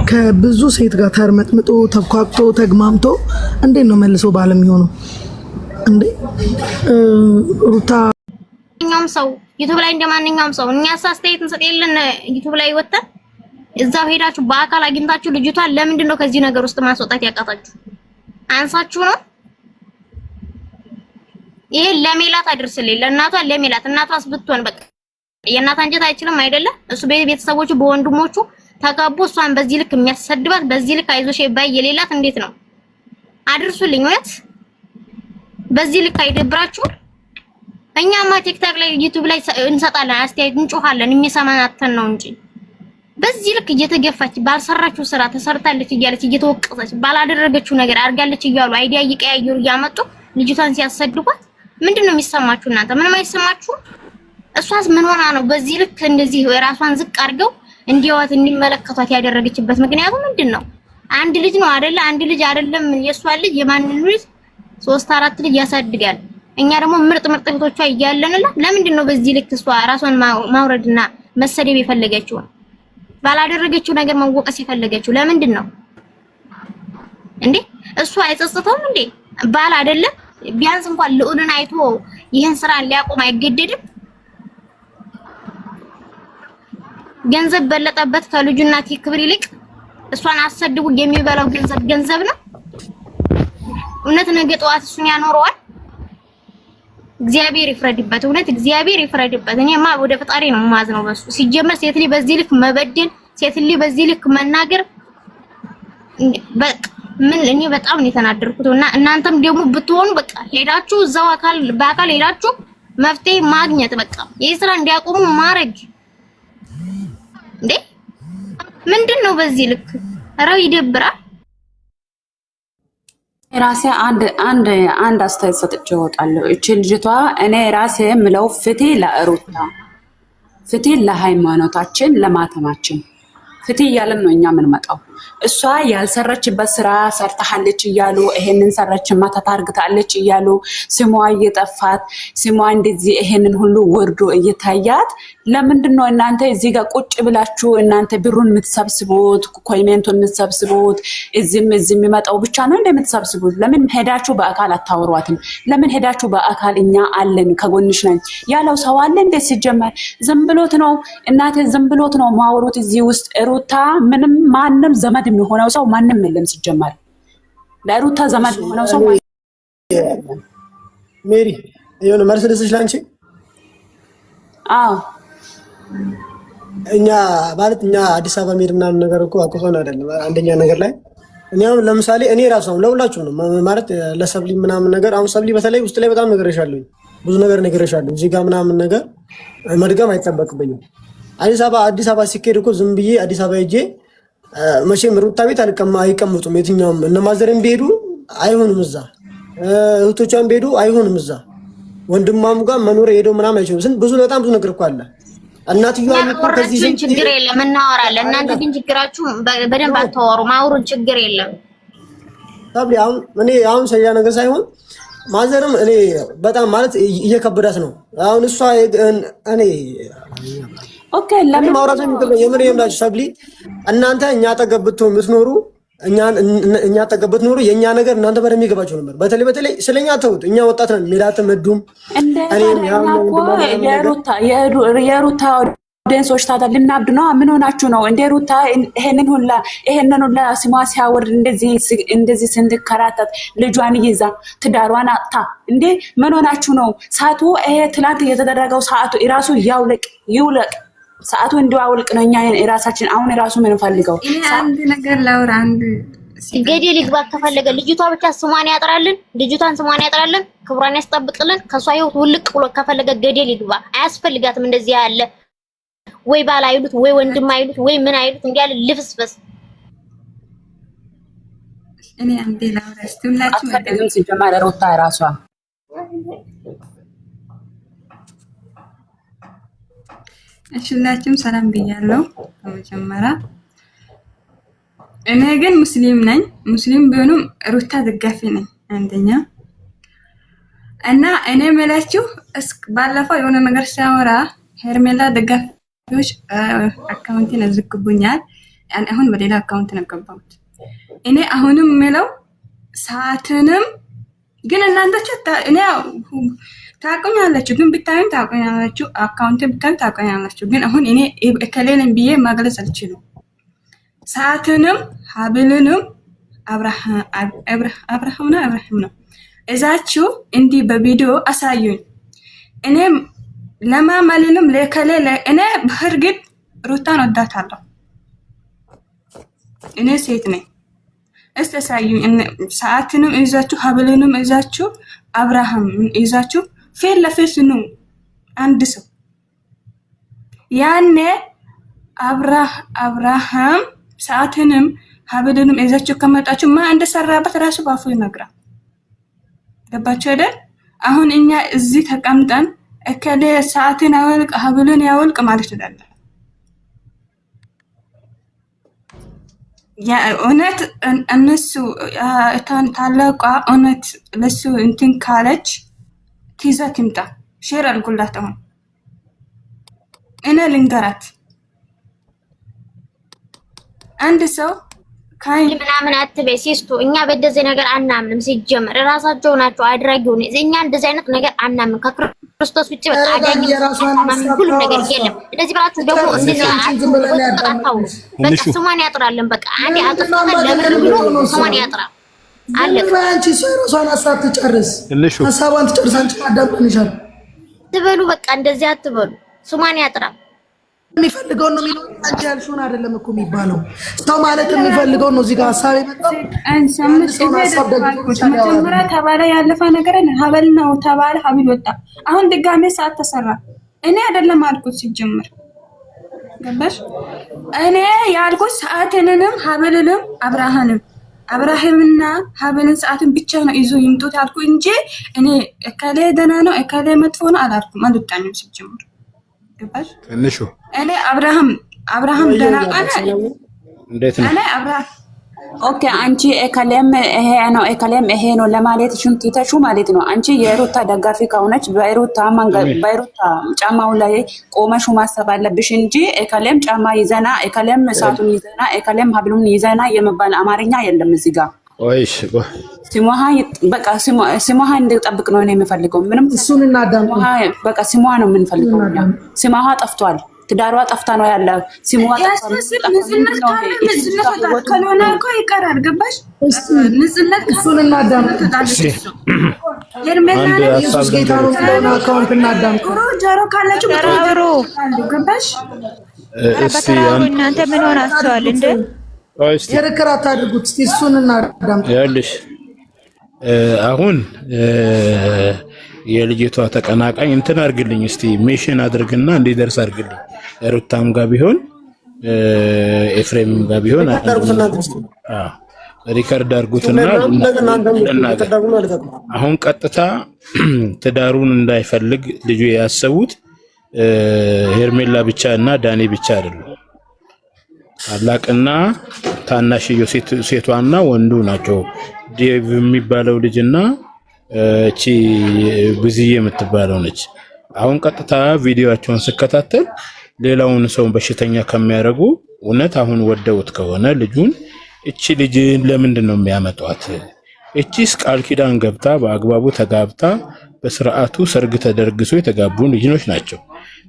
ከብዙ ሴት ጋር ተርመጥምጦ ተኳክቶ ተግማምቶ እንዴት ነው መልሶ ባል የሚሆነው እንዴ? ሩታ ማንኛውም ሰው ዩቲዩብ ላይ እንደማንኛውም ሰው እኛ አስተያየት እንሰጥ የለን ዩቲዩብ ላይ ወጣ እዛው ሄዳችሁ በአካል አግኝታችሁ ልጅቷን ለምንድን ነው ከዚህ ነገር ውስጥ ማስወጣት ያቃታችሁ? አንሳችሁ ነው? ይሄ ለሜላት አድርስልኝ፣ ለእናቷ ለሜላት። እናቷስ ብትሆን በቃ የእናት አንጀት አይችልም አይደለ? እሱ ቤተሰቦቹ በወንድሞቹ ተጋቡ፣ እሷን በዚህ ልክ የሚያሰድባት በዚህ ልክ አይዞሽ ባይ የሌላት እንዴት ነው? አድርሱልኝ። እውነት በዚህ ልክ አይደብራችሁ? እኛማ ቲክታክ ላይ ዩቲዩብ ላይ እንሰጣለን፣ አስተያየት እንጮሃለን፣ የሚሰማን አተን ነው እንጂ በዚህ ልክ እየተገፋች ባልሰራችው ስራ ተሰርታለች እያለች እየተወቀሰች ባላደረገችው ነገር አድርጋለች እያሉ አይዲያ እየቀያየሩ እያመጡ ልጅቷን ሲያሰድቧት ምንድነው የሚሰማችሁ እናንተ? ምንም አይሰማችሁ? እሷስ ምን ሆና ነው በዚህ ልክ እንደዚህ ራሷን ዝቅ አድርገው እንዲያዋት እንዲመለከቷት ያደረገችበት ምክንያቱ ምንድነው? አንድ ልጅ ነው አይደለ? አንድ ልጅ አይደለም የሷ ልጅ የማንን ልጅ 3 4 ልጅ ያሳድጋል። እኛ ደግሞ ምርጥ እህቶቿ እያለንላት ለምንድን ነው በዚህ ልክ እሷ ራሷን ማውረድና መሰደብ የፈለገችው? ባላደረገችው ነገር መወቀስ የፈለገችው ለምንድን ነው እንዴ? እሷ አይጸጽተውም እንዴ? ባል አይደለም? ቢያንስ እንኳን ልዑልን አይቶ ይሄን ስራ ሊያቆም አይገደድም? ገንዘብ በለጠበት ከልጁና ክብር ይልቅ እሷን አሰድቡ የሚበላው ገንዘብ ነው። እውነት ነገ ጠዋት እሱን ያኖረዋል? እግዚአብሔር ይፍረድበት። እውነት እግዚአብሔር ይፍረድበት። እኔማ ወደ ፈጣሪ ነው ማዝነው በሱ። ሲጀመር ሴት ልጅ በዚህ ልክ መበደል፣ ሴት ልጅ በዚህ ልክ መናገር በቃ ምን እኔ በጣም ነው የተናደርኩት። እና እናንተም ደግሞ ብትሆኑ በቃ ሄዳችሁ እዛው በአካል ሄዳችሁ መፍትሄ ማግኘት በቃ ይሄ ስራ እንዲያቆሙ ማድረግ እንዴ! ምንድነው በዚህ ልክ? ኧረ ይደብራል። ራሴ አንድ አስተያየት ሰጥቼ እወጣለሁ። እቺ ልጅቷ እኔ ራሴ የምለው ፍትህ ለሩታ፣ ፍትህ ለሃይማኖታችን፣ ለማተማችን ፍትህ እያለን ነው እኛ የምንመጣው። እሷ ያልሰረችበት ስራ ሰርታለች እያሉ ይሄንን ሰረችማ ተታርግታለች እያሉ ስሟ እየጠፋት ስሟ እንደዚህ ይሄንን ሁሉ ወርዶ እየታያት ለምንድን ነው እናንተ እዚህ ጋር ቁጭ ብላችሁ እናንተ ብሩን የምትሰብስቡት ኮሜንቱን የምትሰብስቡት እዚህም የሚመጣው ብቻ ነው እንደምትሰብስቡት? ለምን ሄዳችሁ በአካል አታወሯትም? ለምን ሄዳችሁ በአካል እኛ አለን ከጎንሽ ነን ያለው ሰው አለ እንዴ? ሲጀመር ዝም ብሎት ነው እናንተ ዝም ብሎት ነው ማውሩት እዚህ ውስጥ። ሩታ ምንም ማንም ዘመድ የሚሆነው ሰው ማንም የለም ሲጀመር። ለሩታ ዘመድ የሚሆነው ሰው ሜሪ የሆነ መርሰደስሽ ላንቺ እኛ ማለት እኛ አዲስ አበባ ሜድ ምናምን ነገር እኮ አቆሶን አይደለም። አንደኛ ነገር ላይ እኛም ለምሳሌ እኔ ራሱ ነው ለሁላችሁ ነው ማለት ለሰብሊ ምናምን ነገር አሁን ሰብሊ በተለይ ውስጥ ላይ በጣም ነገርሻለሁ፣ ብዙ ነገር ነገርሻለሁ። እዚህ ጋር ምናምን ነገር መድገም አይጠበቅብኝም። አዲስ አበባ ሲኬድ እኮ ዝም ብዬ አዲስ አበባ ሄጄ መቼም ሩታ ቤት አይቀምጡም። የትኛውም እነማዘርም ቢሄዱ አይሆንም እዛ፣ እህቶቿም ቢሄዱ አይሆንም እዛ፣ ወንድማሙ ጋር መኖር ሄደው ምናምን አይችሉም። በጣም ብዙ ነገር እኮ አለ። እናትየዋ እኮ ከዚህ ችግር የለም እናወራለን። እናንተ ግን ችግራችሁ በደንብ አታወሩ። ማውሩን ችግር የለም። ታዲያ አሁን ሰያ ነገር ሳይሆን ማዘርም እኔ በጣም ማለት እየከበዳት ነው አሁን እሷ እኔ ኦኬ ለምን ማውራት የምን የምላችሁ ሰብሊ እናንተ እኛ አጠገብ ብትሆኑ የምትኖሩ እኛ አጠገብ ብትኖሩ የኛ ነገር እናንተ በደንብ ይገባችሁ ነበር። በተለይ ስለኛ ተውት። እኛ ወጣት ነን። ሜላትም መዱም እኔም የሩታ ኦዲየንሶች ታዲያ ልናብድ ነው። ምን ሆናችሁ ነው እንደ ሩታ ይሄንን ሁላ ስሟ ሲያወርድ እንደዚህ ስንድከራተት ልጇን ይዛ ትዳሯን አጥታ እንዴ ምን ሆናችሁ ነው? ሰዓቱ ይሄ ትላንት የተደረገው ሰዓቱ ራሱ ይውለቅ ሰዓቱ እንዲያውልቅ ነው። እኛ ራሳችን አሁን ራሱ ምን ፈልገው አንድ ነገር ላውራ። አንድ ገዴ ልግባ ከፈለገ ልጅቷ ብቻ ስሟን ያጥራልን፣ ልጅቷን ስሟን ያጥራልን፣ ክብሯን ያስጠብቅልን። ከሷ ህይወት ውልቅ ብሎ ከፈለገ ገዴ ልግባ። አያስፈልጋትም እንደዚህ ያለ ወይ ባል አይሉት ወይ ወንድም አይሉት ወይ ምን አይሉት እንዲያለ ልፍስፍስ። እኔ አንዴ ላውራ ስትላችሁ አትፈልግም ሲጀመር ሩታ ራሷ ሁላችሁም ሰላም ብያለሁ። በመጀመሪያ እኔ ግን ሙስሊም ነኝ። ሙስሊም ቢሆንም ሩታ ደጋፊ ነኝ አንደኛ እና እኔ መላችሁ ባለፈው የሆነ ነገር ሲያወራ ሄርሜላ ደጋፊዎች አካውንቴን አዝግቡኛል። አሁን በሌላ አካውንት ነው ገባሁት። እኔ አሁንም ምለው ሰዓትንም ግን እናንተ እኔ ታቆኛላችሁ፣ ግን ብታዩም ታቆኛላችሁ፣ አካውንት ብታዩ ታቆኛላችሁ። ግን አሁን እኔ እከሌልን ብዬ ማግለጽ አልችልም። ሰዓትንም ሀብልንም አብርሃም ነው እዛችሁ እንዲህ በቪዲዮ አሳዩኝ። እኔ ለማማልንም ለከሌ እኔ በእርግጥ ሩታን ወዳታለሁ። እኔ ሴት ነኝ። እስቲ አሳዩኝ። ሰዓትንም እዛችሁ ሀብልንም እዛችሁ አብርሃም እዛችሁ ፊት ለፊት ነው አንድ ሰው ያኔ አብርሃም ሰዓትንም ሀብልንም እዛችሁ ከመጣችሁ ማን እንደሰራበት ራሱ ባፉ ይነግራል። ገባችሁ አይደል? አሁን እኛ እዚህ ተቀምጠን እከሌ ሰዓትን ያወልቅ ሀብልን ያወልቅ ማለት አይደለም። ያ እውነት እነሱ ታላቋ እውነት ለሱ እንትን ካለች ትይዛ ትምጣ። ሼር አድርጉላት። አሁን እኔ ልንገራት አንድ ሰው ምናምን አትበይ ሲስቱ። እኛ በደዚህ ነገር አናምንም። ሲጀመር ራሳቸው ናቸው አድራጊው። እኛ እንደዚህ አይነት ነገር አናምንም። ከክርስቶስ ውጪ በቃ አዳኝ ሁሉ ነገር የለም። እንደዚህ ብላችሁ ደግሞ እንደዚህ አታው በቃ ስሟን ያጥራለን። በቃ አንዴ አጥፍተን ለምን ብሎ ስሟን ያጥራል። አለቀ። አንቺ ራሷን ሀሳብ ትጨርስ፣ ሀሳቧን ትጨርስ። አንቺ አዳምጠንሻል ትበሉ። በቃ እንደዚህ አትበሉ። ስሟን ያጥራል። የሚፈልገው ነው የሚለው አንቺ ያልሽውን አይደለም እኮ የሚባለው። ሰው ማለት የሚፈልገው ነው። እዚህ ጋር ሀሳብ የመጣው መጀመሪያ ተባለ ያለፈ ነገር ሀበል ነው ተባለ፣ ሀብል ወጣ። አሁን ድጋሜ ሰዓት ተሰራ። እኔ አይደለም አልኩት ሲጀምር ገባሽ? እኔ ያልኩት ሰዓትንንም ሀብልንም አብርሃምና ሀብልን ሰዓትን ብቻ ነው ይዞ ይምጡት አልኩ እንጂ እኔ እከሌ ደህና ነው እከሌ መጥፎ ነው አላልኩም። አልወጣኝም ሲጀምር ገባሽ? ትንሹ እኔ አብርሃም ደህና ቀን እንዴት ነው? እኔ አብርሃም ኦኬ። አንቺ እከሌም ይሄ ነው እከሌም ይሄ ነው ለማለት ሽንቲተሹ ማለት ነው። አንቺ የሩታ ደጋፊ ከሆነች በሩታ ጫማው ላይ ቆመሹ ማሰብ አለብሽ እንጂ እከሌም ጫማ ይዘና እከሌም ሰዓቱን ይዘና እከሌም ሀብሉን ይዘና የመባል አማርኛ የለም እዚህ ጋር። ወይስ በቃ ስሟ እንድጠብቅ ነው የምፈልገው። ምንም እሱን እናዳምጥ። በቃ ስሟ ነው የምንፈልገው። ስሟ ጠፍቷል። ትዳሯ ጠፍታ ነው ያለው። ስሟ ጠፍቷል። ከሆነ እኮ ይቀራል። ገባሽ? እሱን እናዳምጥ። የርሜላ ኢየሱስ ጌታ ነው ብለና አካውንት እናዳምጥ። ጆሮ ካላችሁ ተራብሩ። ገባሽ? በተራው እናንተ ምን ሆናችኋል እንዴ? ክርክር አታድርጉት። እስቲ እሱን እናዳምጥ። ያልሽ አሁን የልጅቷ ተቀናቃኝ እንትን አድርግልኝ እስቲ ሜሽን አድርግና እንዲደርስ አድርግልኝ። ሩታም ጋር ቢሆን ኤፍሬም ጋር ቢሆን ሪከርድ አድርጉትና አሁን ቀጥታ ትዳሩን እንዳይፈልግ ልጁ ያሰቡት ሄርሜላ ብቻ እና ዳኒ ብቻ አይደለም። ታላቅና ታናሽዮ ሴቷና ወንዱ ናቸው። ዴቭ የሚባለው ልጅና እቺ ብዙዬ የምትባለው ነች። አሁን ቀጥታ ቪዲዮአቸውን ስከታተል ሌላውን ሰው በሽተኛ ከሚያደርጉ እውነት አሁን ወደውት ከሆነ ልጁን እቺ ልጅ ለምንድን ነው የሚያመጧት? እቺስ ቃል ኪዳን ገብታ በአግባቡ ተጋብታ በስርዓቱ ሰርግ ተደርግሶ የተጋቡ ልጆች ናቸው።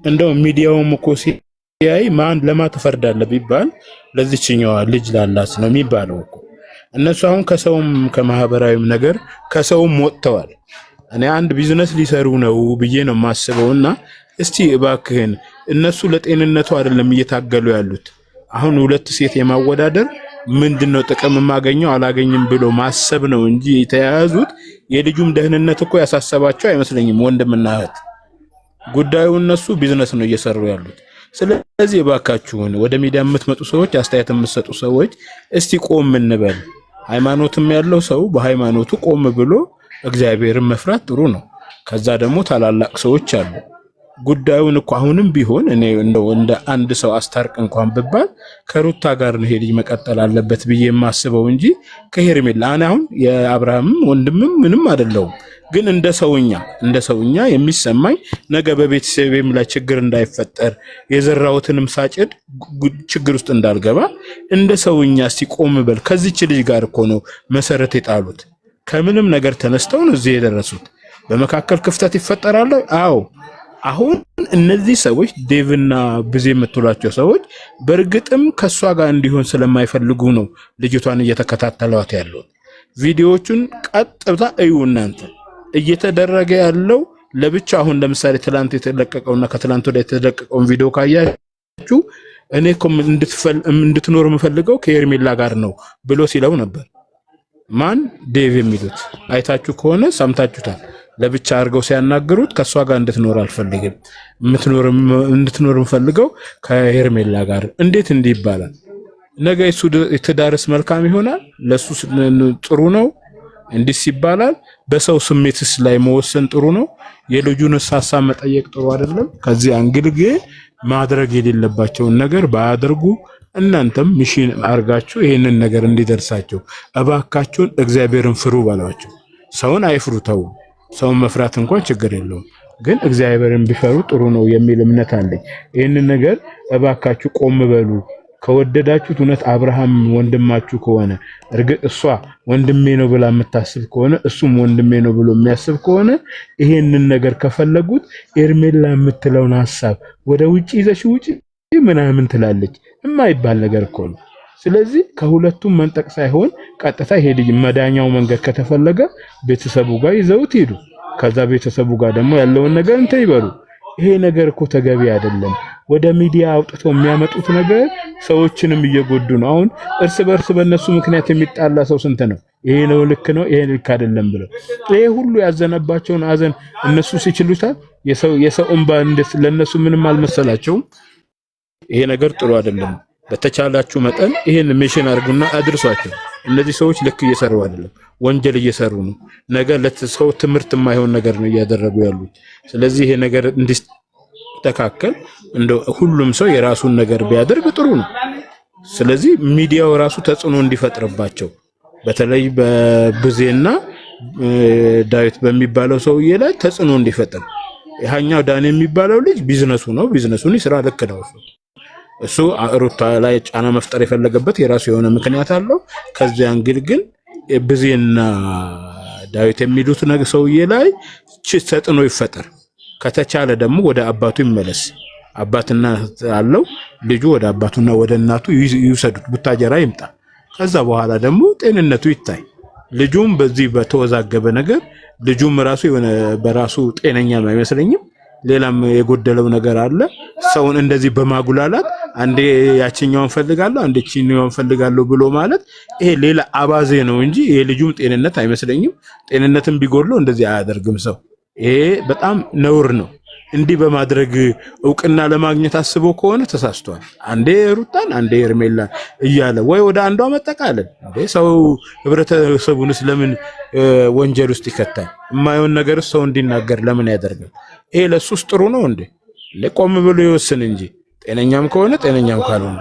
እንደው ሚዲያውም እኮ ሲያይ ማን ለማ ተፈርዳለ ቢባል ለዚህኛዋ ልጅ ላላት ነው የሚባለው እኮ። እነሱ አሁን ከሰውም ከማህበራዊም ነገር ከሰውም ወጥተዋል። እኔ አንድ ቢዝነስ ሊሰሩ ነው ብዬ ነው የማስበውና እስቲ እባክህን እነሱ ለጤንነቱ አይደለም እየታገሉ ያሉት። አሁን ሁለት ሴት የማወዳደር ምንድነው ጥቅም የማገኘው አላገኝም ብሎ ማሰብ ነው እንጂ የተያያዙት የልጁም ደህንነት እኮ ያሳሰባቸው አይመስለኝም። ወንድምና እህት ጉዳዩ እነሱ ቢዝነስ ነው እየሰሩ ያሉት። ስለዚህ እባካችሁን ወደ ሚዲያ የምትመጡ ሰዎች፣ አስተያየት የምትሰጡ ሰዎች እስቲ ቆም እንበል። ሃይማኖትም ያለው ሰው በሃይማኖቱ ቆም ብሎ እግዚአብሔርን መፍራት ጥሩ ነው። ከዛ ደግሞ ታላላቅ ሰዎች አሉ። ጉዳዩን እኮ አሁንም ቢሆን እኔ እንደው እንደ አንድ ሰው አስታርቅ እንኳን ብባል ከሩታ ጋር ነው ልጅ መቀጠል አለበት ብዬ የማስበው እንጂ ከሄርሜላ። እኔ አሁን የአብርሃም ወንድምም ምንም አይደለም፣ ግን እንደ ሰውኛ የሚሰማኝ ነገ በቤተሰቤም ላይ ችግር እንዳይፈጠር የዘራሁትንም ሳጭድ ችግር ውስጥ እንዳልገባ እንደ ሰውኛ ሲቆም በል ከዚች ልጅ ጋር እኮ ነው መሰረት የጣሉት። ከምንም ነገር ተነስተው ነው እዚህ የደረሱት። በመካከል ክፍተት ይፈጠራል። አዎ አሁን እነዚህ ሰዎች ዴቭና ብዜ የምትሏቸው ሰዎች በእርግጥም ከሷ ጋር እንዲሆን ስለማይፈልጉ ነው ልጅቷን እየተከታተሏት ያለው። ቪዲዮዎቹን ቀጥታ እዩ እናንተ። እየተደረገ ያለው ለብቻ አሁን ለምሳሌ ትላንት የተለቀቀውና ከትላንት ወዲያ የተለቀቀውን ቪዲዮ ካያችሁ እኔ እኮ እንድትኖር የምፈልገው ከሄርሜላ ጋር ነው ብሎ ሲለው ነበር። ማን ዴቭ የሚሉት አይታችሁ ከሆነ ሰምታችሁታል። ለብቻ አድርገው ሲያናግሩት ከሷ ጋር እንድትኖር አልፈልግም፣ እንድትኖር የምፈልገው ከሄርሜላ ጋር። እንዴት እንዲህ ይባላል? ነገ እሱ ትዳርስ መልካም ይሆናል? ለሱ ጥሩ ነው እንዲስ ይባላል? በሰው ስሜትስ ላይ መወሰን ጥሩ ነው? የልጁን ሀሳብ መጠየቅ ጥሩ አይደለም? ከዚህ አንግልግ ማድረግ የሌለባቸውን ነገር ባያደርጉ እናንተም ሚሽን አርጋችሁ ይሄንን ነገር እንዲደርሳቸው እባካችሁን እግዚአብሔርን ፍሩ ባሏቸው። ሰውን አይፍሩ፣ ተው። ሰውን መፍራት እንኳን ችግር የለውም፣ ግን እግዚአብሔርን ቢፈሩ ጥሩ ነው የሚል እምነት አለኝ። ይሄንን ነገር እባካችሁ ቆም በሉ። ከወደዳችሁት እውነት አብርሃም ወንድማችሁ ከሆነ እርግጥ እሷ ወንድሜ ነው ብላ የምታስብ ከሆነ እሱም ወንድሜ ነው ብሎ የሚያስብ ከሆነ ይሄንን ነገር ከፈለጉት ኤርሜላ የምትለውን ሐሳብ ወደ ውጪ ይዘሽ ውጪ ምናምን ትላለች። የማይባል ነገር እኮ ነው። ስለዚህ ከሁለቱም መንጠቅ ሳይሆን ቀጥታ ይሄ ልጅ መዳኛው መንገድ ከተፈለገ ቤተሰቡ ጋር ይዘውት ሄዱ። ከዛ ቤተሰቡ ጋር ደግሞ ያለውን ነገር እንትን ይበሉ። ይሄ ነገር እኮ ተገቢ አይደለም። ወደ ሚዲያ አውጥተው የሚያመጡት ነገር ሰዎችንም እየጎዱ ነው። አሁን እርስ በርስ በእነሱ ምክንያት የሚጣላ ሰው ስንት ነው? ይሄ ነው ልክ ነው፣ ይሄ ልክ አይደለም ብለው ይሄ ሁሉ ያዘነባቸውን አዘን እነሱ ሲችሉታል። የሰው እንባ ለነሱ ምንም አልመሰላቸውም። ይሄ ነገር ጥሩ አይደለም። በተቻላችሁ መጠን ይሄን ሜሽን አድርጉና አድርሷቸው። እነዚህ ሰዎች ልክ እየሰሩ አይደለም፣ ወንጀል እየሰሩ ነው። ነገ ለሰው ትምህርት የማይሆን ነገር ነው እያደረጉ ያሉት። ስለዚህ ይሄ ነገር እንዲስተካከል እንደ ሁሉም ሰው የራሱን ነገር ቢያደርግ ጥሩ ነው። ስለዚህ ሚዲያው ራሱ ተጽዕኖ እንዲፈጥርባቸው በተለይ በብዜና ዳዊት በሚባለው ሰውዬ ላይ ተጽዕኖ እንዲፈጥር። ያኛው ዳን የሚባለው ልጅ ቢዝነሱ ነው፣ ቢዝነሱን ይስራ፣ ልክ ነው። እሱ ሩታ ላይ ጫና መፍጠር የፈለገበት የራሱ የሆነ ምክንያት አለው። ከዚያ እንግዲህ ግን ብዜና ዳዊት የሚሉት ነገር ሰውዬ ላይ ተጽዕኖ ይፈጠር። ከተቻለ ደግሞ ወደ አባቱ ይመለስ። አባትና አለው ልጁ ወደ አባቱና ወደ እናቱ ይውሰዱት፣ ቡታጀራ ይምጣ። ከዛ በኋላ ደግሞ ጤንነቱ ይታይ። ልጁም በዚህ በተወዛገበ ነገር ልጁም ራሱ የሆነ በራሱ ጤነኛ አይመስለኝም። ሌላም የጎደለው ነገር አለ። ሰውን እንደዚህ በማጉላላት አንዴ ያችኛውን ፈልጋለሁ አንዴ ቺኛውን ፈልጋለሁ ብሎ ማለት ይሄ ሌላ አባዜ ነው እንጂ የልጁም ጤንነት አይመስለኝም። ጤንነትን ቢጎድለው እንደዚህ አያደርግም ሰው። ይሄ በጣም ነውር ነው። እንዲህ በማድረግ እውቅና ለማግኘት አስቦ ከሆነ ተሳስቷል። አንዴ ሩታን አንዴ ኤርሜላ እያለ ወይ ወደ አንዷ መጠቃለል እንዴ! ሰው ህብረተሰቡንስ ለምን ወንጀል ውስጥ ይከታል? የማይሆን ነገር ሰው እንዲናገር ለምን ያደርጋል? ይሄ ለሱስ ጥሩ ነው እንዴ? ለቆም ብሎ ይወስን እንጂ ጤነኛም ከሆነ ጤነኛም ካልሆነ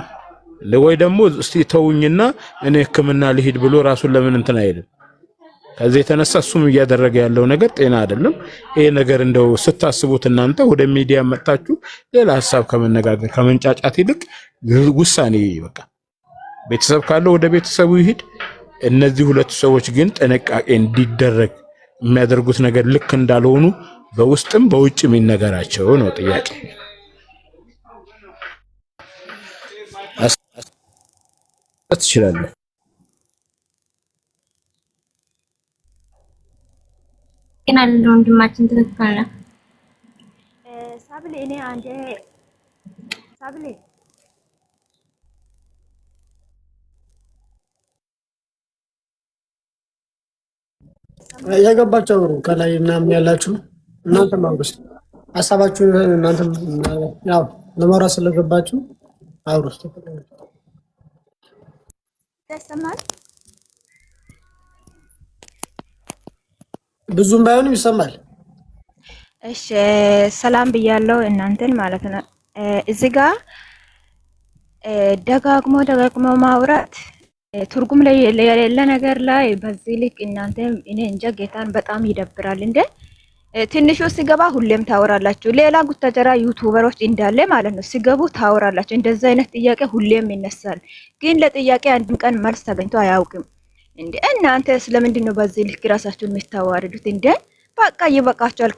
ወይ ደግሞ እስቲ ተውኝና እኔ ሕክምና ልሂድ ብሎ ራሱን ለምን እንትን አይልም? ከዚህ የተነሳ እሱም እያደረገ ያለው ነገር ጤና አይደለም። ይሄ ነገር እንደው ስታስቡት እናንተ ወደ ሚዲያ መጣችሁ ሌላ ሐሳብ ከመነጋገር ከመንጫጫት ይልቅ ውሳኔ በቃ ቤተሰብ ካለው ወደ ቤተሰቡ ይሄድ። እነዚህ ሁለት ሰዎች ግን ጥንቃቄ እንዲደረግ የሚያደርጉት ነገር ልክ እንዳልሆኑ በውስጥም በውጭም ይነገራቸው ነው ጥያቄ። ትችላለህ። ግን አለ ወንድማችን ትክክል ነው። ሳብሌ እኔ አንዴ ሳብሌ ያገባቸው ከላይ ምናምን ያላችሁ እናንተ ማውረስ ሐሳባችሁን እናንተ ያው ለማውራት ስለገባችሁ አውሩስ ተሰማል። ብዙም ባይሆንም ይሰማል። እሺ ሰላም ብያለሁ እናንተን ማለት ነው። እዚህ ጋር ደጋግሞ ማውራት ትርጉም ላይ የሌለ ነገር ላይ በዚህ ልክ እናንተ እኔ እንጃ ጌታን በጣም ይደብራል እንዴ። ትንሹ ሲገባ ሁሌም ታወራላችሁ። ሌላ ጉተጀራ ዩቲዩበሮች እንዳለ ማለት ነው ሲገቡ ታወራላችሁ። እንደዛ አይነት ጥያቄ ሁሌም ይነሳል፣ ግን ለጥያቄ አንድም ቀን መልስ ተገኝቶ አያውቅም እንዴ። እናንተ ስለምንድን ነው በዚህ ልክ ራሳችሁን የምታዋርዱት እንዴ? በቃ ይበቃችኋል።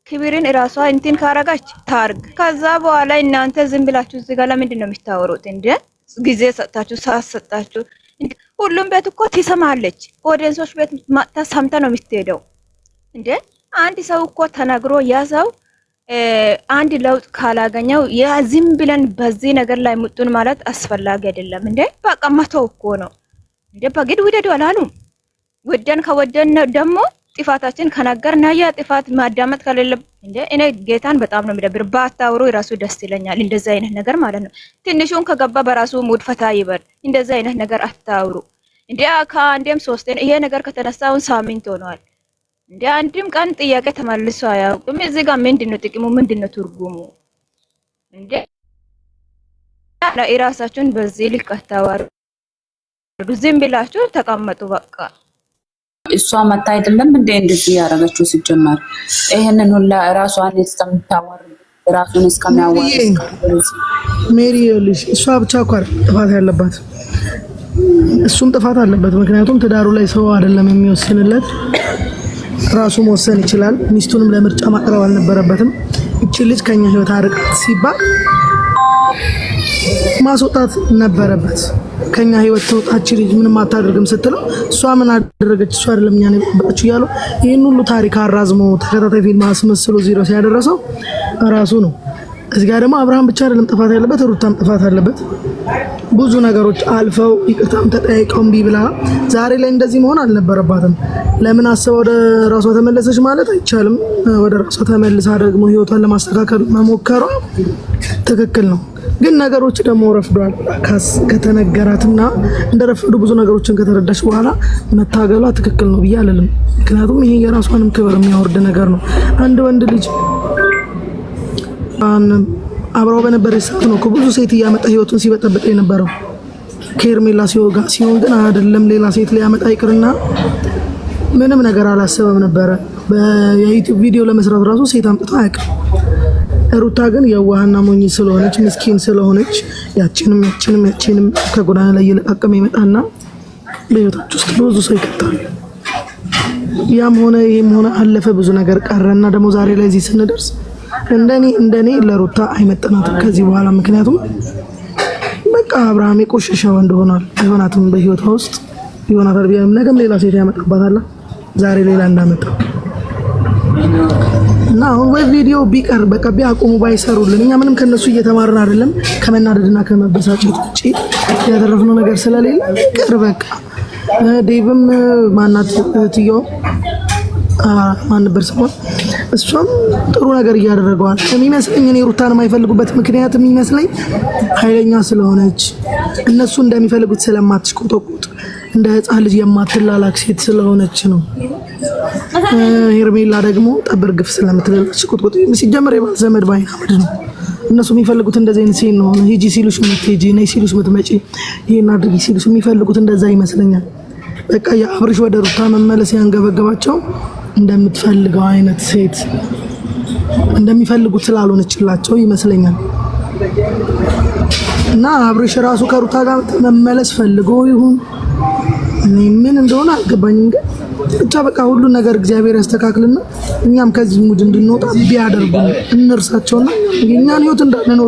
ክብርን ራሷ እንትን ካረጋች ታርግ። ከዛ በኋላ እናንተ ዝም ብላችሁ እዚህ ጋር ለምንድን ነው የምታወሩት እንዴ? ጊዜ ሰጣችሁ ሳሰጣችሁ ሁሉም ቤት እኮ ትሰማለች። ኦዲየንሶች ቤት ማታ ሰምታ ነው የምትሄደው እንዴ። አንድ ሰው እኮ ተናግሮ ያ ሰው አንድ ለውጥ ካላገኘው ያ ዝም ብለን በዚህ ነገር ላይ ሙጡን ማለት አስፈላጊ አይደለም እንዴ። በቃ መተው እኮ ነው እንዴ። በግድ ውደዱ አላሉም። ወደን ከወደን ደግሞ ጥፋታችን ከነገርና ያ ጥፋት ማዳመጥ ከሌለ እንዴ እኔ ጌታን በጣም ነው የሚደብር። ባታውሩ ራሱ ደስ ይለኛል እንደዛ አይነት ነገር ማለት ነው። ትንሹን ከገባ በራሱ ሙድ ፈታ ይበል። እንደዛ አይነት ነገር አታውሩ እንዴ። ከአንዴም ሶስቴን ይሄ ነገር ከተነሳውን ሳምንት ሆኗል እንዴ። አንድም ቀን ጥያቄ ተመልሶ አያውቅም። እዚህ ጋር ምንድነው ጥቅሙ? ምንድነው ትርጉሙ እንዴ? ለራሳችሁን በዚህ ልክ አታዋሩ። ዝም ብላችሁ ተቀመጡ በቃ። እሷ መታ አይደለም እንደ እንደዚህ ያደረገችው ሲጀመር ይሄንን ሁላ ራሷን እስከምታወር ራሱን እስከሚያወር ሜሪ ይኸውልሽ፣ እሷ ብቻ እኮ ጥፋት ያለባት እሱም ጥፋት አለበት። ምክንያቱም ትዳሩ ላይ ሰው አይደለም የሚወስንለት፣ ራሱ መወሰን ይችላል። ሚስቱንም ለምርጫ ማቅረብ አልነበረበትም። እቺ ልጅ ከኛ ህይወት አርቃት ሲባል ማስወጣት ነበረበት። ከኛ ህይወት ተውጣች ልጅ ምንም አታደርግም ስትለው እሷ ምን አደረገች? እሷ አይደለም እኛን የጠበቀችው ያለው ይሄን ሁሉ ታሪክ አራዝሞ ተከታታይ ፊልም አስመስሎ ዜሮ ሲያደረሰው ራሱ ነው። እዚህ ጋር ደግሞ አብርሃም ብቻ አይደለም ጥፋት ያለበት፣ ሩታም ጥፋት አለበት። ብዙ ነገሮች አልፈው ይቅርታም ተጠያይቀው እምቢ ብላ ዛሬ ላይ እንደዚህ መሆን አልነበረባትም። ለምን አሰበ ወደ ራሷ ተመለሰች ማለት አይቻልም። ወደ ራሷ ተመልሳ ደግሞ ህይወቷን ለማስተካከል መሞከሯ ትክክል ነው። ግን ነገሮች ደግሞ ረፍዷል። ከተነገራትና እንደረፈዱ ብዙ ነገሮችን ከተረዳች በኋላ መታገሏ ትክክል ነው ብዬ አልልም። ምክንያቱም ይሄ የራሷንም ክብር የሚያወርድ ነገር ነው። አንድ ወንድ ልጅ አብረው በነበረ ሰዓት ነው ብዙ ሴት እያመጣ ህይወቱን ሲበጠበጥ የነበረው። ከኤርሜላ ሲወጋ ሲሆን ግን አይደለም ሌላ ሴት ሊያመጣ ይቅርና ምንም ነገር አላሰበም ነበረ። በዩቲዩብ ቪዲዮ ለመስራት ራሱ ሴት አምጥቶ አያውቅም። ሩታ ግን የዋህና ሞኝ ስለሆነች ምስኪን ስለሆነች ያቺንም ከጎዳና ላይ እየለቃቀመ ይመጣና በህይወታቸው ውስጥ ብዙ ሰው ይከታል። ያም ሆነ ይሄም ሆነ አለፈ፣ ብዙ ነገር ቀረና ደግሞ ዛሬ ላይ እዚህ ስንደርስ እንደኔ ለሩታ አይመጣናትም ከዚህ በኋላ። ምክንያቱም በቃ አብርሃም የቆሸሸ ወንድ ሆኗል። አይሆናትም በህይወቷ ውስጥ ይሆናታል ቢያም ነገም ሌላ ሴት ያመጣባታል። ዛሬ ሌላ እንዳመጣ እና አሁን ወይ ቪዲዮ ቢቀር በቃ ቢያቆሙ ባይሰሩልን እኛ ምንም ከነሱ እየተማርን አይደለም። ከመናደድና ከመበሳጨት ውጪ ያደረፍነው ነገር ስለሌለ ይቅር በቃ። ዴቭም ማናት እህትየው ማን ነበር ስሟ? እሷም ጥሩ ነገር እያደረገዋል የሚመስለኝ። እኔ ሩታን የማይፈልጉበት ምክንያት የሚመስለኝ ኃይለኛ ስለሆነች እነሱ እንደሚፈልጉት ስለማትሽቆጠቁጥ እንደ ህፃን ልጅ የማትላላክ ሴት ስለሆነች ነው። ሄርሜላ ደግሞ ጠብር ግፍ ስለምትላላች ቁጥቁጥ ሲጀመር የባል ዘመድ ባይና ምድ ነው። እነሱ የሚፈልጉት እንደዚህ አይነት ሴት ነው። ሂጂ ሲሉሽ የምትሄጂ ነይ ሲሉሽ የምትመጪ ይሄን አድርጊ ሲሉሽ የሚፈልጉት እንደዛ ይመስለኛል። በቃ የአብርሽ ወደ ሩታ መመለስ ያንገበገባቸው እንደምትፈልገው አይነት ሴት እንደሚፈልጉት ስላልሆነችላቸው ይመስለኛል። እና አብርሽ ራሱ ከሩታ ጋር መመለስ ፈልጎ ይሁን ምን እንደሆነ አልገባኝም። ግን ብቻ በቃ ሁሉ ነገር እግዚአብሔር ያስተካክልና እኛም ከዚህ ሙድ እንድንወጣ ቢያደርጉ እንርሳቸውና የኛን ህይወት እንዳንኖር